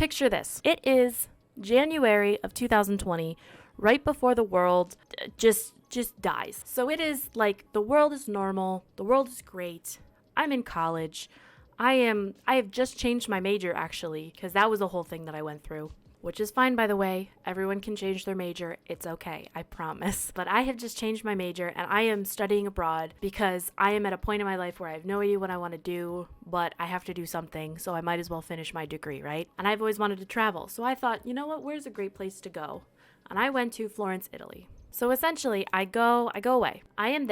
picture this. It is January of 2020, right before the world just dies. So it is like the world is normal, the world is great. I'm in college. I have just changed my major actually, because that was the whole thing that I went through. Which is fine, by the way. Everyone can change their major. It's okay, I promise. But I have just changed my major and I am studying abroad because I am at a point in my life where I have no idea what I want to do, but I have to do something, so I might as well finish my degree, right? And I've always wanted to travel. So I thought, you know what, where's a great place to go? And I went to Florence, Italy. So essentially, I go away. I'm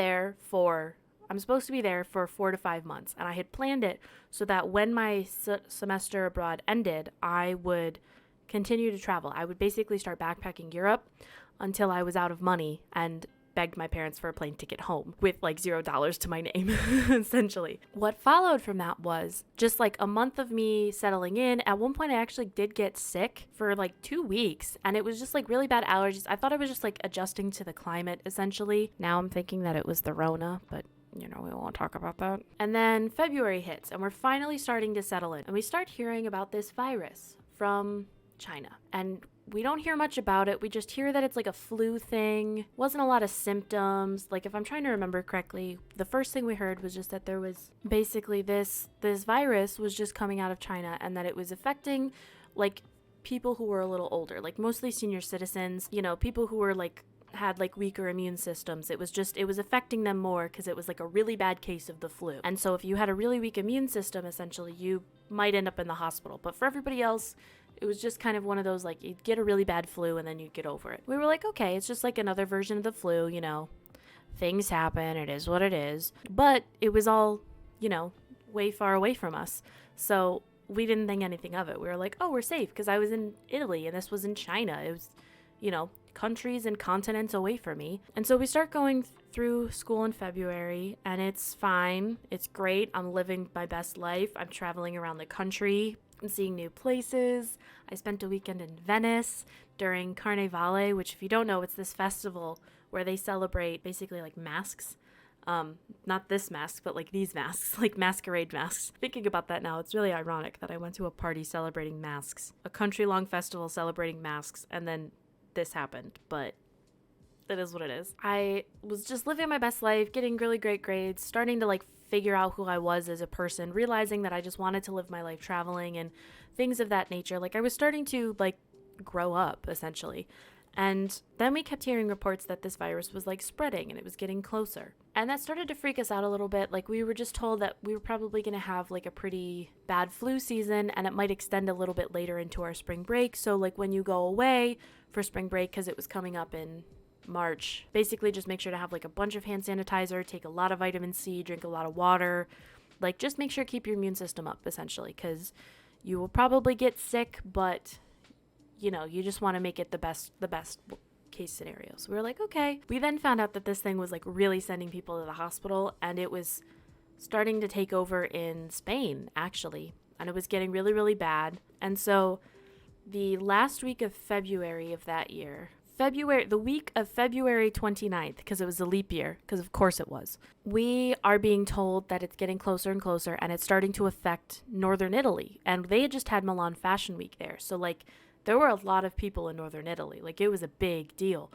supposed to be there for 4 to 5 months, and I had planned it so that when my semester abroad ended, I would continue to travel. I would basically start backpacking Europe until I was out of money and begged my parents for a plane ticket home with like $0 to my name, essentially. What followed from that was just like a month of me settling in. At one point, I actually did get sick for like 2 weeks, and it was just like really bad allergies. I thought I was just like adjusting to the climate, essentially. Now I'm thinking that it was the Rona, but we won't talk about that. And then February hits, and we're finally starting to settle in, and we start hearing about this virus from China. And we don't hear much about it. We just hear that it's like a flu thing. Wasn't a lot of symptoms. Like, if I'm trying to remember correctly, the first thing we heard was just that there was basically this virus was just coming out of China, and that it was affecting like people who were a little older, like mostly senior citizens, people who were like had like weaker immune systems. It was affecting them more because it was like a really bad case of the flu. And so if you had a really weak immune system, essentially you might end up in the hospital. But for everybody else, it was just kind of one of those, like, you'd get a really bad flu and then you'd get over it. We were like, okay, it's just like another version of the flu, things happen, it is what it is. But it was all, way far away from us. So we didn't think anything of it. We were like, oh, we're safe, because I was in Italy and this was in China. It was, countries and continents away from me. And so we start going through school in February, and it's fine. It's great. I'm living my best life. I'm traveling around the country. I'm seeing new places. I spent a weekend in Venice during Carnevale, which, if you don't know, it's this festival where they celebrate basically like masks. Not this mask, but like these masks, like masquerade masks. Thinking about that now, it's really ironic that I went to a party celebrating masks, a country-long festival celebrating masks, and then this happened, but it is what it is. I was just living my best life, getting really great grades, starting to like figure out who I was as a person, realizing that I just wanted to live my life traveling and things of that nature. Like, I was starting to like grow up, essentially. And then we kept hearing reports that this virus was like spreading and it was getting closer. And that started to freak us out a little bit. Like, we were just told that we were probably going to have like a pretty bad flu season, and it might extend a little bit later into our spring break. So like when you go away for spring break, because it was coming up in March, basically just make sure to have like a bunch of hand sanitizer, take a lot of vitamin C, drink a lot of water, like just make sure to keep your immune system up, essentially, because you will probably get sick, but you just want to make it the best case scenario. So we were like, okay. We then found out that this thing was like really sending people to the hospital, and it was starting to take over in Spain, actually, and it was getting really, really bad. And so the last week of February of that year, the week of February 29th, because it was a leap year, because of course it was, we are being told that it's getting closer and closer, and it's starting to affect northern Italy. And they had just had Milan Fashion Week there. So like, there were a lot of people in northern Italy. Like, it was a big deal.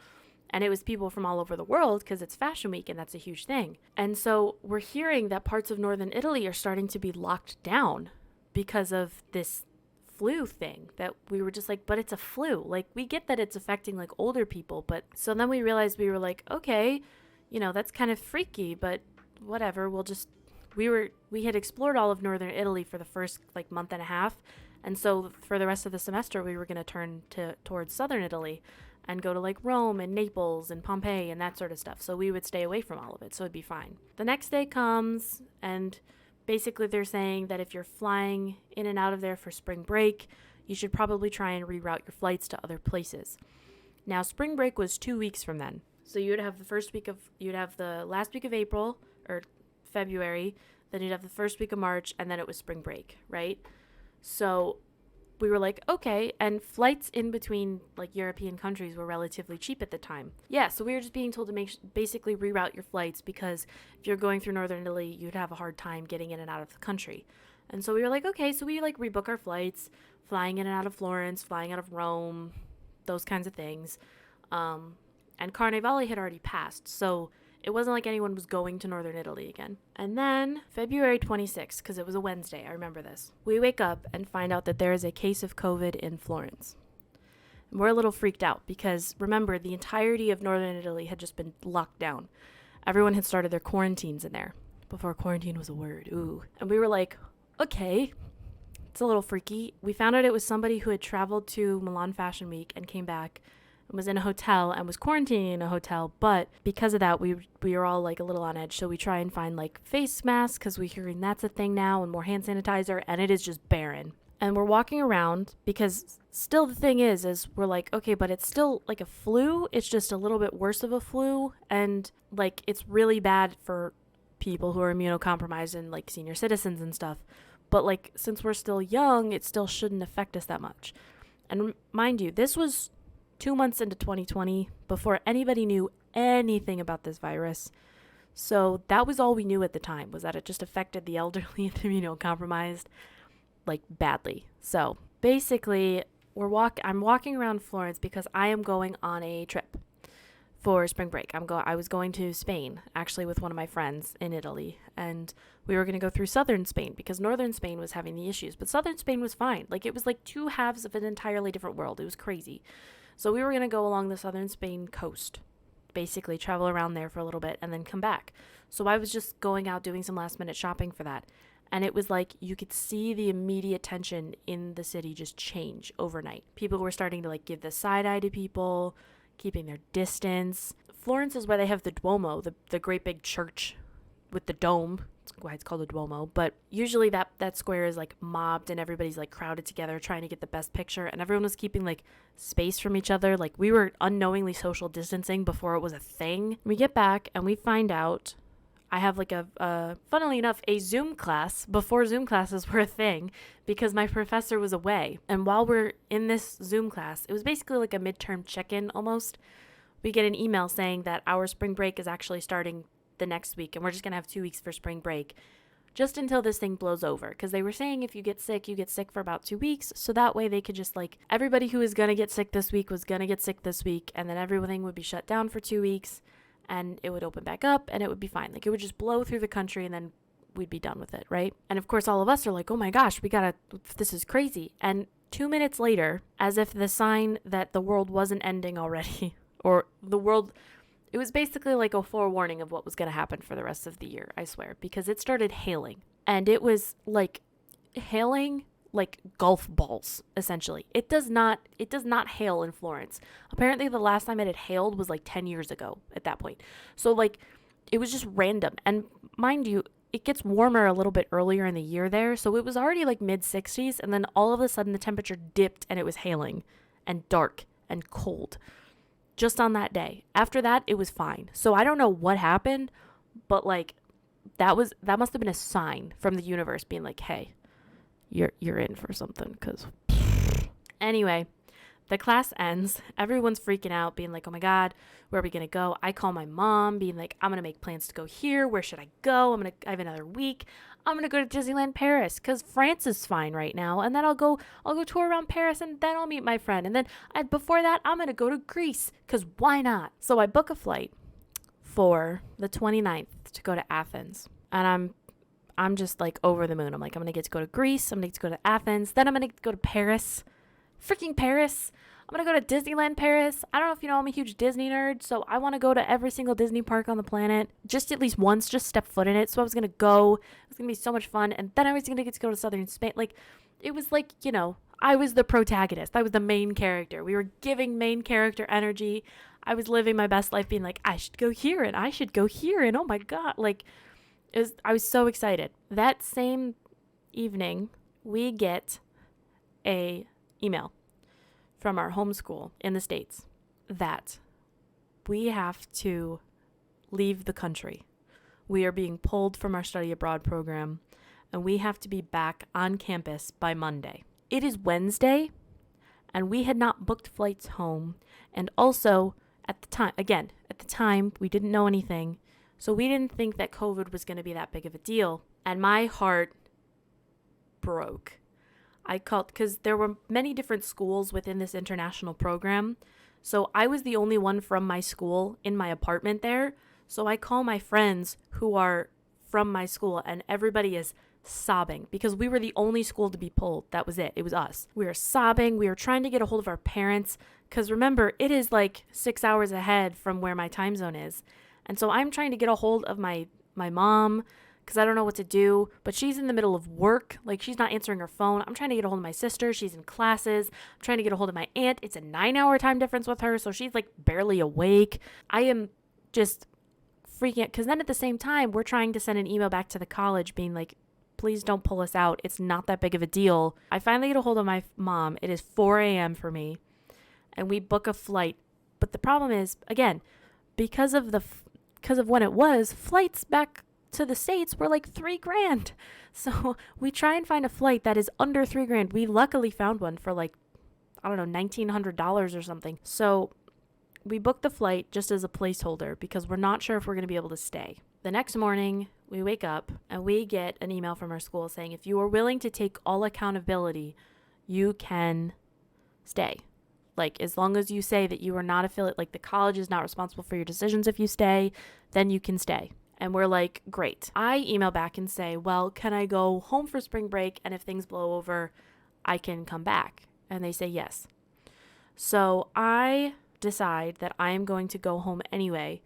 And it was people from all over the world, because it's Fashion Week and that's a huge thing. And so we're hearing that parts of northern Italy are starting to be locked down because of this flu thing, that we were just like, but it's a flu. Like, we get that it's affecting like older people, but so then we realized, we were like, okay, that's kind of freaky, but whatever. We had explored all of northern Italy for the first like month and a half. And so for the rest of the semester, we were going to turn towards southern Italy and go to like Rome and Naples and Pompeii and that sort of stuff. So we would stay away from all of it, so it'd be fine. The next day comes, and basically they're saying that if you're flying in and out of there for spring break, you should probably try and reroute your flights to other places. Now, spring break was 2 weeks from then. So you'd have the last week of April or February, then you'd have the first week of March, and then it was spring break, right? So we were like, okay. And flights in between like European countries were relatively cheap at the time. Yeah, so we were just being told to basically reroute your flights because if you're going through Northern Italy, you'd have a hard time getting in and out of the country. And so we were like, okay, so we like rebook our flights, flying in and out of Florence, flying out of Rome, those kinds of things. And Carnevale had already passed, so it wasn't like anyone was going to Northern Italy again. And then February 26th, because it was a Wednesday, I remember this, we wake up and find out that there is a case of COVID in Florence. And we're a little freaked out because, remember, the entirety of Northern Italy had just been locked down. Everyone had started their quarantines in there before quarantine was a word. Ooh. And we were like, okay, it's a little freaky. We found out it was somebody who had traveled to Milan Fashion Week and came back and was in a hotel and was quarantining in a hotel, but because of that we were all like a little on edge, so we try and find like face masks because we're hearing that's a thing now, and more hand sanitizer, and it is just barren. And we're walking around because still the thing is we're like, okay, but it's still like a flu, it's just a little bit worse of a flu, and like it's really bad for people who are immunocompromised and like senior citizens and stuff, but like since we're still young, it still shouldn't affect us that much. And mind you, this was 2 months into 2020 before anybody knew anything about this virus. So that was all we knew at the time, was that it just affected the elderly and immunocompromised like badly. So basically I'm walking around Florence because I am going on a trip for spring break. I was going to Spain actually with one of my friends in Italy, and we were going to go through southern Spain because northern Spain was having the issues, but southern Spain was fine. Like it was like two halves of an entirely different world. It was crazy. So we were going to go along the southern Spain coast, basically travel around there for a little bit and then come back. So I was just going out doing some last minute shopping for that. And it was like you could see the immediate tension in the city just change overnight. People were starting to like give the side eye to people, keeping their distance. Florence is where they have the Duomo, the great big church with the dome. That's why it's called a Duomo. But usually that square is like mobbed and everybody's like crowded together trying to get the best picture, and everyone was keeping like space from each other. Like we were unknowingly social distancing before it was a thing. We get back and we find out I have like funnily enough, a Zoom class before Zoom classes were a thing because my professor was away. And while we're in this Zoom class, it was basically like a midterm check-in almost. We get an email saying that our spring break is actually starting the next week and we're just going to have 2 weeks for spring break just until this thing blows over, because they were saying if you get sick for about 2 weeks, so that way they could just like everybody who was going to get sick this week was going to get sick this week, and then everything would be shut down for 2 weeks and it would open back up and it would be fine. Like it would just blow through the country and then we'd be done with it, right? And of course all of us are like, oh my gosh, this is crazy. And 2 minutes later, as if the sign that the world wasn't ending already, or it was basically like a forewarning of what was going to happen for the rest of the year, I swear, because it started hailing. And it was like hailing like golf balls, essentially. It does not hail in Florence. Apparently the last time it had hailed was like 10 years ago at that point. So like it was just random. And mind you, it gets warmer a little bit earlier in the year there. So it was already like mid 60s. And then all of a sudden the temperature dipped and it was hailing and dark and cold just on that day. After that, it was fine. So I don't know what happened, but like that must have been a sign from the universe being like, hey, you're in for something. Because anyway, the class ends. Everyone's freaking out, being like, oh my God, where are we going to go? I call my mom being like, I'm going to make plans to go here. Where should I go? I have another week. I'm going to go to Disneyland Paris because France is fine right now. And then I'll go tour around Paris and then I'll meet my friend. And then before that, I'm going to go to Greece because why not? So I book a flight for the 29th to go to Athens. And I'm just like over the moon. I'm like, I'm going to get to go to Greece. I'm going to get to go to Athens. Then I'm going to go to Paris. Freaking Paris. I'm going to go to Disneyland Paris. I don't know if you know, I'm a huge Disney nerd, so I want to go to every single Disney park on the planet, just at least once, just step foot in it. So I was going to go. It was going to be so much fun. And then I was going to get to go to southern Spain. Like, it was like, you know, I was the protagonist. I was the main character. We were giving main character energy. I was living my best life being like, I should go here and I should go here. And oh my God, like, I was so excited. That same evening, we get a email from our homeschool in the States that we have to leave the country. We are being pulled from our study abroad program and we have to be back on campus by Monday. It is Wednesday, and we had not booked flights home. And also, at the time, we didn't know anything. So we didn't think that COVID was going to be that big of a deal. And my heart broke. I called because there were many different schools within this international program. So I was the only one from my school in my apartment there. So I call my friends who are from my school, and everybody is sobbing because we were the only school to be pulled. That was it. It was us. We were sobbing. We were trying to get a hold of our parents because remember, it is like 6 hours ahead from where my time zone is. And so I'm trying to get a hold of my mom because I don't know what to do, but she's in the middle of work. Like, she's not answering her phone. I'm trying to get a hold of my sister. She's in classes. I'm trying to get a hold of my aunt. It's a 9-hour time difference with her, so she's like barely awake. I am just freaking out because then at the same time, we're trying to send an email back to the college being like, please don't pull us out. It's not that big of a deal. I finally get a hold of my mom. It is 4 a.m. for me, and we book a flight. But the problem is, again, because of when it was, flights back to the States were like $3,000. So we try and find a flight that is under $3,000. We luckily found one for like, I don't know, $1,900 or something. So we booked the flight just as a placeholder because we're not sure if we're going to be able to stay. The next morning, we wake up and we get an email from our school saying, if you are willing to take all accountability, you can stay. Like, as long as you say that you are not affiliate, like the college is not responsible for your decisions if you stay, then you can stay. And we're like, great. I email back and say, well, can I go home for spring break? And if things blow over, I can come back. And they say yes. So I decide that I am going to go home anyway,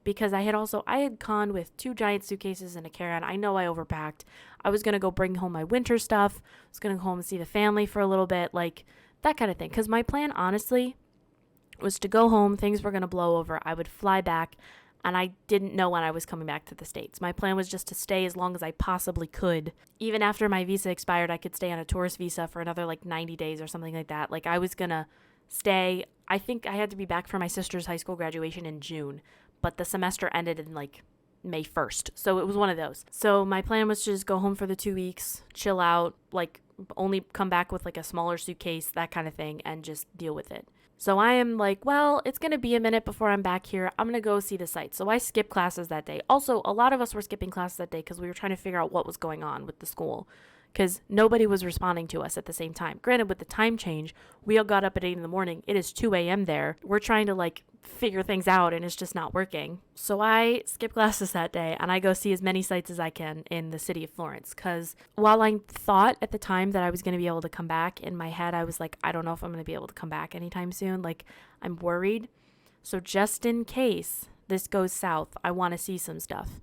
because I had gone with 2 giant suitcases and a carry-on. I know I overpacked. I was going to go bring home my winter stuff. I was going to go home and see the family for a little bit, like that kind of thing. Because my plan, honestly, was to go home. Things were going to blow over. I would fly back, and I didn't know when I was coming back to the States. My plan was just to stay as long as I possibly could. Even after my visa expired, I could stay on a tourist visa for another like 90 days or something like that. Like, I was going to stay. I think I had to be back for my sister's high school graduation in June, but the semester ended in like May 1st. So it was one of those. So my plan was to just go home for the 2 weeks, chill out, like only come back with like a smaller suitcase, that kind of thing, and just deal with it. So I am like, well, it's going to be a minute before I'm back here. I'm going to go see the site. So I skipped classes that day. Also, a lot of us were skipping classes that day because we were trying to figure out what was going on with the school, because nobody was responding to us at the same time. Granted, with the time change, we all got up at 8 in the morning. It is 2 a.m. there. We're trying to like figure things out, and it's just not working. So I skip classes that day, and I go see as many sites as I can in the city of Florence, because while I thought at the time that I was going to be able to come back, in my head I was like, I don't know if I'm going to be able to come back anytime soon. Like, I'm worried. So just in case this goes south, I want to see some stuff.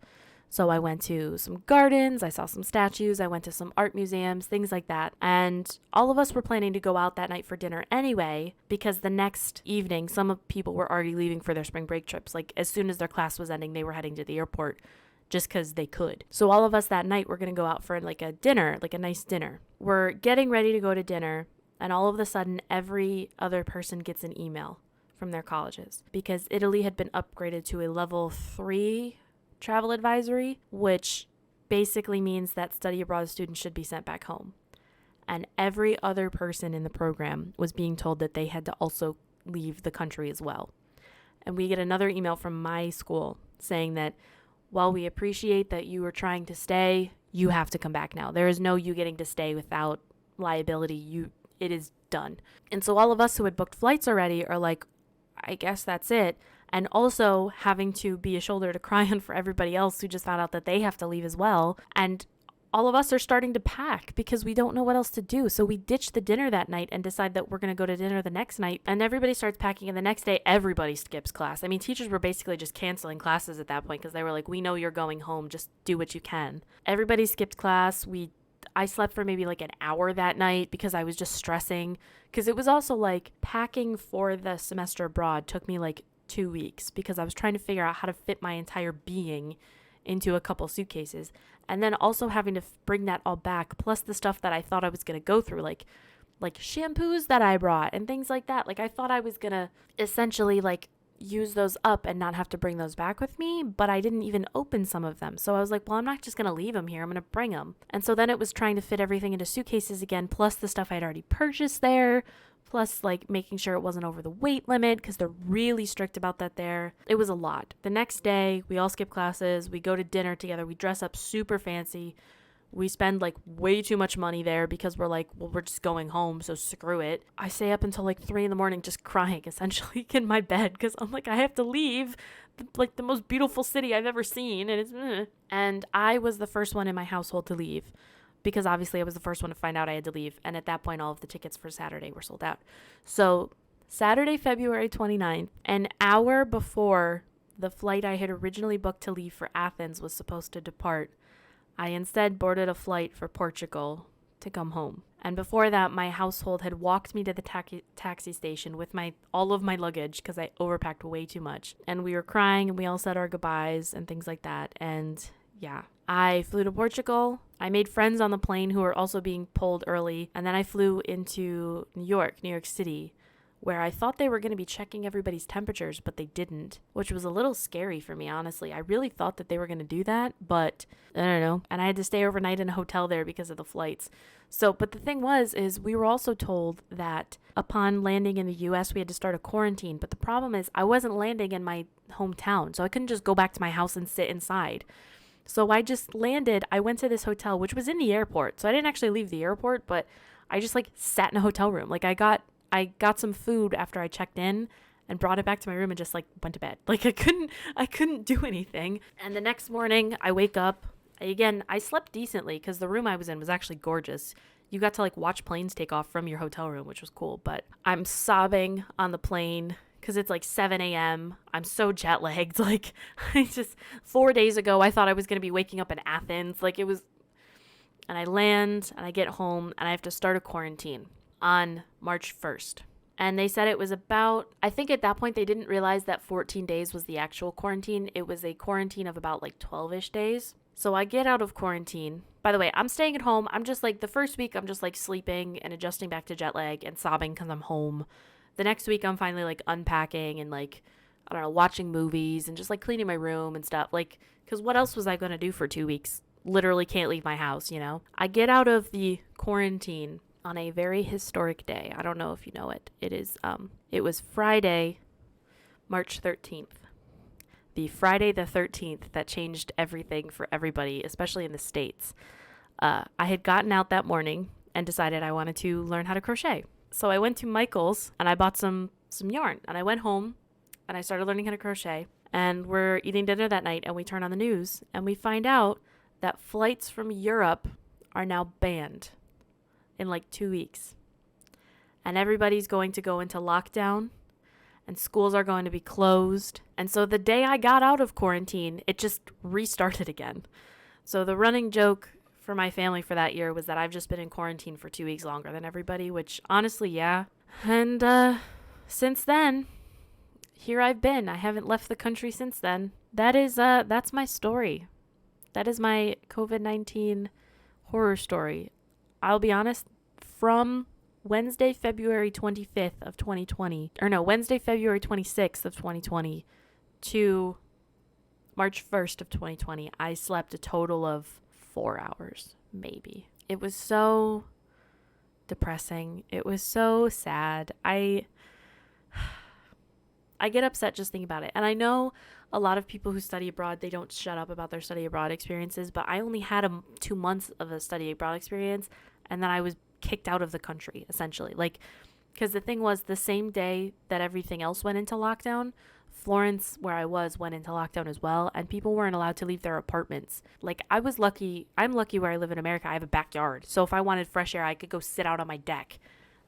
So I went to some gardens, I saw some statues, I went to some art museums, things like that. And all of us were planning to go out that night for dinner anyway, because the next evening, some people were already leaving for their spring break trips. Like, as soon as their class was ending, they were heading to the airport just because they could. So all of us that night were going to go out for like a dinner, like a nice dinner. We're getting ready to go to dinner, and all of a sudden, every other person gets an email from their colleges because Italy had been upgraded to a level 3 travel advisory, which basically means that study abroad students should be sent back home. And every other person in the program was being told that they had to also leave the country as well. And we get another email from my school saying that while we appreciate that you were trying to stay, you have to come back now. There is no you getting to stay without liability. It is done. And so all of us who had booked flights already are like, I guess that's it. And also having to be a shoulder to cry on for everybody else who just found out that they have to leave as well. And all of us are starting to pack because we don't know what else to do. So we ditch the dinner that night and decide that we're going to go to dinner the next night. And everybody starts packing. And the next day, everybody skips class. I mean, teachers were basically just canceling classes at that point because they were like, we know you're going home. Just do what you can. Everybody skipped class. I slept for maybe like an hour that night because I was just stressing. Because it was also like packing for the semester abroad took me like 2 weeks because I was trying to figure out how to fit my entire being into a couple suitcases, and then also having to bring that all back, plus the stuff that I thought I was going to go through, like shampoos that I brought and things like that. Like, I thought I was going to essentially like use those up and not have to bring those back with me, but I didn't even open some of them. So I was like, well, I'm not just going to leave them here. I'm going to bring them. And so then it was trying to fit everything into suitcases again, plus the stuff I'd already purchased there, plus like making sure it wasn't over the weight limit because they're really strict about that there. It was a lot. The next day, we all skip classes. We go to dinner together. We dress up super fancy. We spend like way too much money there because we're like, well, we're just going home, so screw it. I stay up until like 3 a.m. just crying essentially in my bed because I'm like, I have to leave like the most beautiful city I've ever seen. And I was the first one in my household to leave because obviously I was the first one to find out I had to leave. And at that point, all of the tickets for Saturday were sold out. So Saturday, February 29th, an hour before the flight I had originally booked to leave for Athens was supposed to depart, I instead boarded a flight for Portugal to come home. And before that, my household had walked me to the taxi station with all of my luggage because I overpacked way too much. And we were crying and we all said our goodbyes and things like that. And yeah, I flew to Portugal. I made friends on the plane who were also being pulled early. And then I flew into New York City, where I thought they were going to be checking everybody's temperatures, but they didn't, which was a little scary for me, honestly. I really thought that they were going to do that, but I don't know. And I had to stay overnight in a hotel there because of the flights. So, but the thing is we were also told that upon landing in the US, we had to start a quarantine. But the problem is I wasn't landing in my hometown, so I couldn't just go back to my house and sit inside. So I just landed. I went to this hotel, which was in the airport. So I didn't actually leave the airport, but I just like sat in a hotel room. Like I got some food after I checked in and brought it back to my room and just like went to bed. Like I couldn't do anything. And the next morning I wake up. Again, I slept decently because the room I was in was actually gorgeous. You got to like watch planes take off from your hotel room, which was cool. But I'm sobbing on the plane because it's like 7 a.m. I'm so jet lagged. Like 4 days ago, I thought I was going to be waking up in Athens. Like it was, and I land and I get home and I have to start a quarantine on March 1st. And they said it was about, I think at that point they didn't realize that 14 days was the actual quarantine. It was a quarantine of about like 12-ish days. So I get out of quarantine. By the way, I'm staying at home. I'm just like, the first week I'm just like sleeping and adjusting back to jet lag and sobbing because I'm home. The next week I'm finally like unpacking and like, I don't know, watching movies and just like cleaning my room and stuff. Like, because what else was I going to do for 2 weeks? Literally can't leave my house, you know? I get out of the quarantine on a very historic day. I don't know if you know it. It was Friday, March 13th. The Friday the 13th that changed everything for everybody, especially in the States. I had gotten out that morning and decided I wanted to learn how to crochet. So I went to Michael's and I bought some yarn. And I went home and I started learning how to crochet. And we're eating dinner that night and we turn on the news and we find out that flights from Europe are now banned in like 2 weeks. And everybody's going to go into lockdown and schools are going to be closed. And so the day I got out of quarantine, it just restarted again. So the running joke for my family for that year was that I've just been in quarantine for 2 weeks longer than everybody, which honestly, yeah. And since then, here I've been. I haven't left the country since then. That's my story. That is my COVID-19 horror story. I'll be honest, from Wednesday, February 25th of 2020, Wednesday, February 26th of 2020 to March 1st of 2020, I slept a total of 4 hours, maybe. It was so depressing. It was so sad. I get upset just thinking about it. And I know a lot of people who study abroad, they don't shut up about their study abroad experiences, but I only had 2 months of a study abroad experience, and then I was kicked out of the country, essentially. Like, because the thing was, the same day that everything else went into lockdown, Florence, where I was, went into lockdown as well, and people weren't allowed to leave their apartments. Like, I'm lucky where I live in America. I have a backyard, so if I wanted fresh air, I could go sit out on my deck.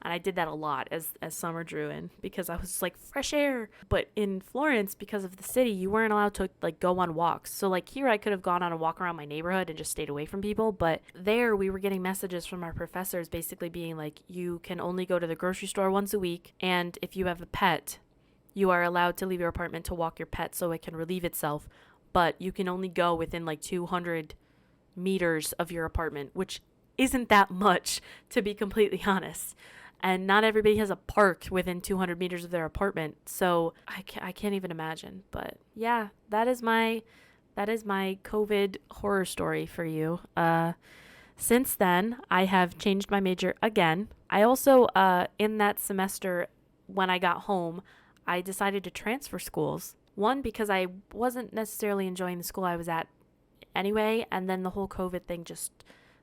And I did that a lot as summer drew in because I was like, fresh air. But in Florence, because of the city, you weren't allowed to like go on walks. So like here I could have gone on a walk around my neighborhood and just stayed away from people. But there we were getting messages from our professors basically being like, you can only go to the grocery store once a week. And if you have a pet, you are allowed to leave your apartment to walk your pet so it can relieve itself. But you can only go within like 200 meters of your apartment, which isn't that much, to be completely honest. and not everybody has a park within 200 meters of their apartment. So I can't even imagine. But yeah, that is my COVID horror story for you. Since then, I have changed my major again. I also, in that semester, when I got home, I decided to transfer schools. One, because I wasn't necessarily enjoying the school I was at anyway, and then the whole COVID thing just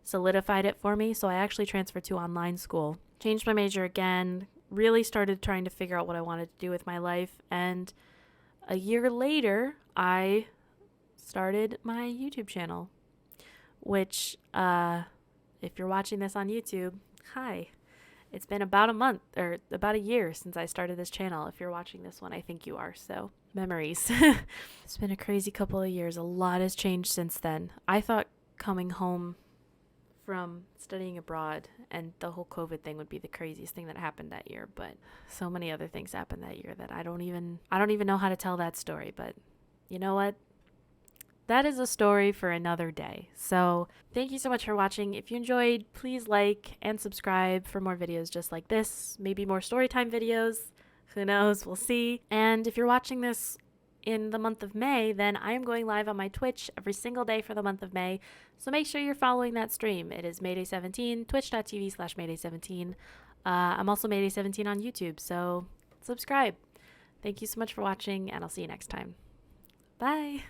solidified it for me. So I actually transferred to online school, changed my major again, really started trying to figure out what I wanted to do with my life. And a year later, I started my YouTube channel, which, if you're watching this on YouTube, hi. It's been about a month or about a year since I started this channel. If you're watching this one, I think you are. So, memories. It's been a crazy couple of years. A lot has changed since then. I thought coming home from studying abroad and the whole COVID thing would be the craziest thing that happened that year, but so many other things happened that year that I don't even know how to tell that story, but you know what? That is a story for another day. So thank you so much for watching. If you enjoyed, please like and subscribe for more videos just like this. Maybe more storytime videos. Who knows? We'll see. And if you're watching this in the month of May, then I am going live on my Twitch every single day for the month of May. So make sure you're following that stream. It is Mayday17, twitch.tv/Mayday17. I'm also Mayday17 on YouTube, so subscribe. Thank you so much for watching, and I'll see you next time. Bye.